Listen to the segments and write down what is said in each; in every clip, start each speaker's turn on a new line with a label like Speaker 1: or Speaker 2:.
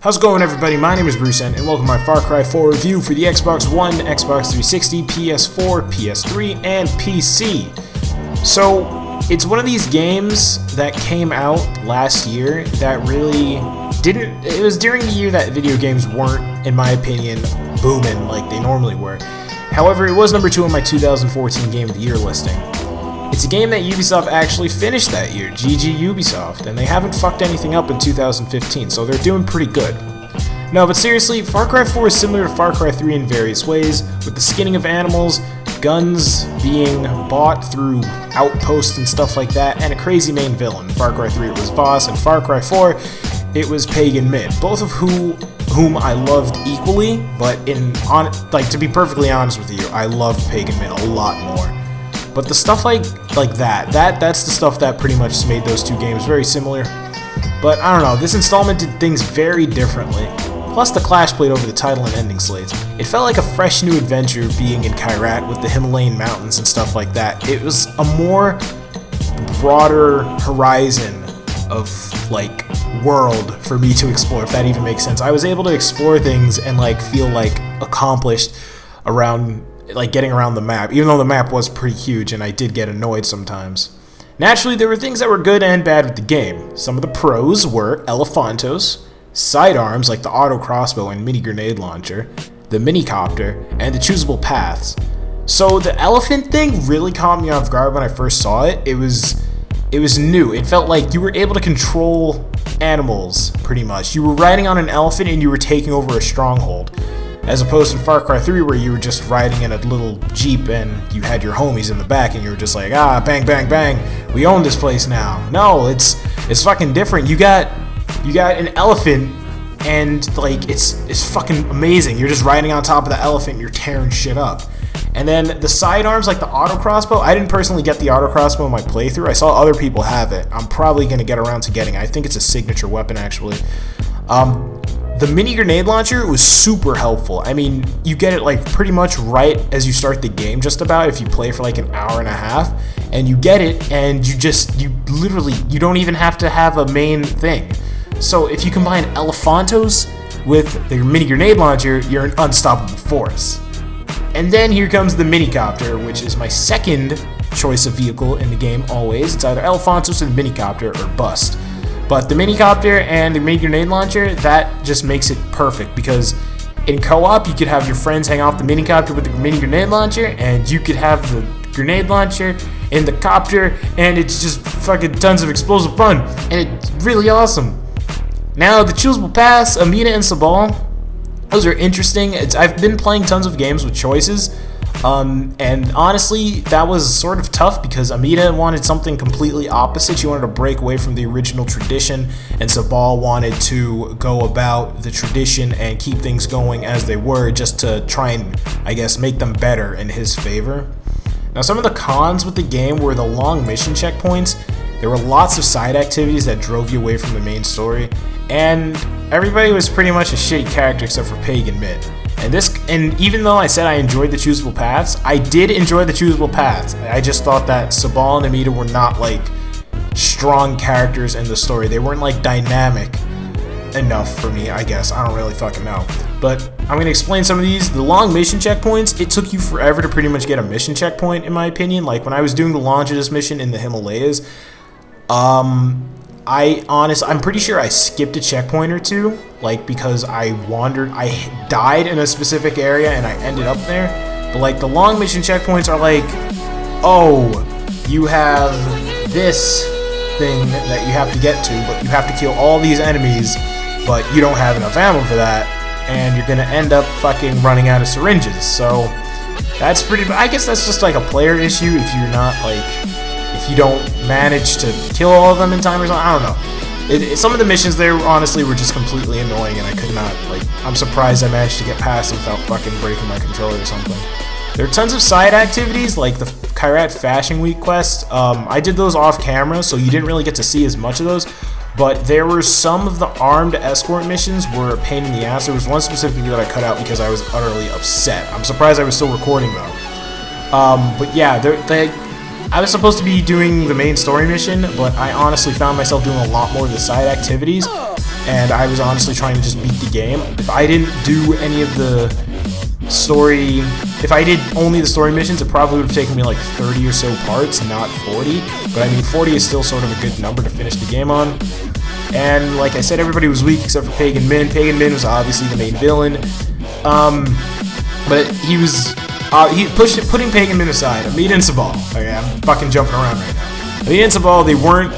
Speaker 1: How's it going, everybody? My name is Bruce and welcome to my Far Cry 4 review for the Xbox One, Xbox 360, PS4, PS3, and PC. So, it's one of these games that came out last year that really didn't... It was during the year that video games weren't, in my opinion, booming like they normally were. However, it was number 2 on my 2014 Game of the Year listing. It's a game that Ubisoft actually finished that year, GG Ubisoft, and they haven't fucked anything up in 2015, so they're doing pretty good. No, but seriously, Far Cry 4 is similar to Far Cry 3 in various ways, with the skinning of animals, guns being bought through outposts and stuff like that, and a crazy main villain. In Far Cry 3 it was Voss, and Far Cry 4 it was Pagan Min, both of whom I loved equally, but to be perfectly honest with you, I loved Pagan Min a lot more. But the stuff like that's the stuff that pretty much made those two games very similar. But I don't know, this installment did things very differently. Plus the Clash played over the title and ending slates. It felt like a fresh new adventure being in Kyrat with the Himalayan mountains and stuff like that. It was a more broader horizon of world for me to explore, if that even makes sense. I was able to explore things and feel accomplished around getting around the map, even though the map was pretty huge and I did get annoyed sometimes. Naturally, there were things that were good and bad with the game. Some of the pros were Elephantos, sidearms like the auto crossbow and mini grenade launcher, the minicopter, and the choosable paths. So the elephant thing really caught me off guard when I first saw it. It was new. It felt like you were able to control animals, pretty much. You were riding on an elephant and you were taking over a stronghold. As opposed to Far Cry 3 where you were just riding in a little Jeep and you had your homies in the back and you were just like, bang, bang, bang, we own this place now. No, it's fucking different. You got an elephant and it's fucking amazing. You're just riding on top of the elephant and you're tearing shit up. And then the sidearms, like the auto crossbow, I didn't personally get the auto crossbow in my playthrough. I saw other people have it. I'm probably going to get around to getting it. I think it's a signature weapon, actually. The mini grenade launcher was super helpful. I mean, you get it pretty much right as you start the game, just about, if you play for an hour and a half, and you get it, and you don't even have to have a main thing. So if you combine Elephantos with the mini grenade launcher, you're an unstoppable force. And then here comes the minicopter, which is my second choice of vehicle in the game always. It's either Elephantos or the minicopter or bust. But the minicopter and the mini grenade launcher, that just makes it perfect, because in co-op you could have your friends hang off the minicopter with the mini grenade launcher, and you could have the grenade launcher in the copter, and it's just fucking tons of explosive fun, and it's really awesome. Now the choosable paths, Amina and Sabal, those are interesting. I've been playing tons of games with choices. And honestly, that was sort of tough because Amita wanted something completely opposite. She wanted to break away from the original tradition, and Sabal wanted to go about the tradition and keep things going as they were, just to try and, I guess, make them better in his favor. Now, some of the cons with the game were the long mission checkpoints. There were lots of side activities that drove you away from the main story, and everybody was pretty much a shitty character except for Pagan Min. And even though I said I enjoyed the choosable paths, I did enjoy the choosable paths. I just thought that Sabal and Amita were not strong characters in the story. They weren't dynamic enough for me, I guess. I don't really fucking know. But I'm going to explain some of these. The long mission checkpoints, it took you forever to pretty much get a mission checkpoint, in my opinion. When I was doing the launch of this mission in the Himalayas, I'm pretty sure I skipped a checkpoint or two, because I died in a specific area and I ended up there. But the long mission checkpoints are oh, you have this thing that you have to get to, but you have to kill all these enemies, but you don't have enough ammo for that, and you're gonna end up fucking running out of syringes. So that's I guess that's just a player issue if you're not if you don't manage to kill all of them in time or something. I don't know. Some of the missions there, honestly, were just completely annoying, and I could not, I'm surprised I managed to get past them without fucking breaking my controller or something. There are tons of side activities, like the Kyrat Fashion Week quest. I did those off camera, so you didn't really get to see as much of those, but there were some of the armed escort missions were a pain in the ass. There was one specifically that I cut out because I was utterly upset. I'm surprised I was still recording, though. But yeah, I was supposed to be doing the main story mission, but I honestly found myself doing a lot more of the side activities. and I was honestly trying to just beat the game. If I didn't do any of the story, if I did only the story missions, it probably would have taken me like 30 or so parts, not 40. But I mean, 40 is still sort of a good number to finish the game on. And like I said, everybody was weak except for Pagan Min. Pagan Min was obviously the main villain, but he was putting Pagan Min aside. Amid and Sabal. Okay, I'm fucking jumping around right now. Amid and Sabal, they weren't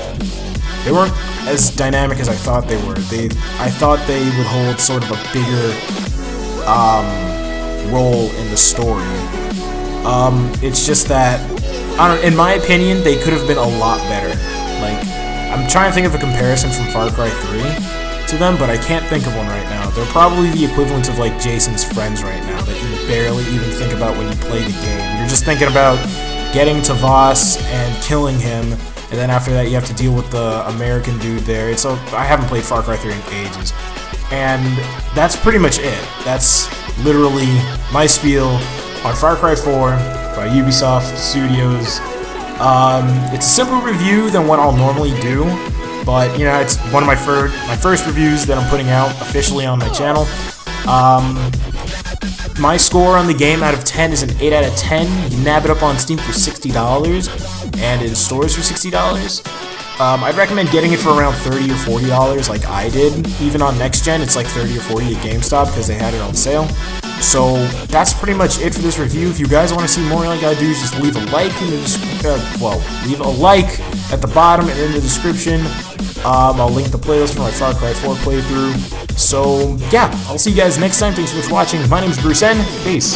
Speaker 1: as dynamic as I thought they were. I thought they would hold sort of a bigger role in the story. It's just that, in my opinion, they could have been a lot better. Like, I'm trying to think of a comparison from Far Cry 3 to them, but I can't think of one right now. They're probably the equivalent of like Jason's friends right now that you barely even think about when you play the game. You're just thinking about getting to Voss and killing him, and then after that you have to deal with the American dude there. I haven't played Far Cry 3 in ages, and that's pretty much it. That's literally my spiel on Far Cry 4 by Ubisoft Studios. It's a simpler review than what I'll normally do, but you know, it's one of my first reviews that I'm putting out officially on my channel. My score on the game out of 10 is an 8 out of 10. You can nab it up on Steam for $60 and in stores for $60. I'd recommend getting it for around $30 or $40 like I did. Even on next gen, it's like $30 or $40 at GameStop because they had it on sale. So that's pretty much it for this review. If you guys want to see more, all you gotta do is just leave a like in the leave a like at the bottom and in the description. I'll link the playlist for my Far Cry 4 playthrough. So yeah, I'll see you guys next time. Thanks so much for watching. My name is Bruce N. Peace.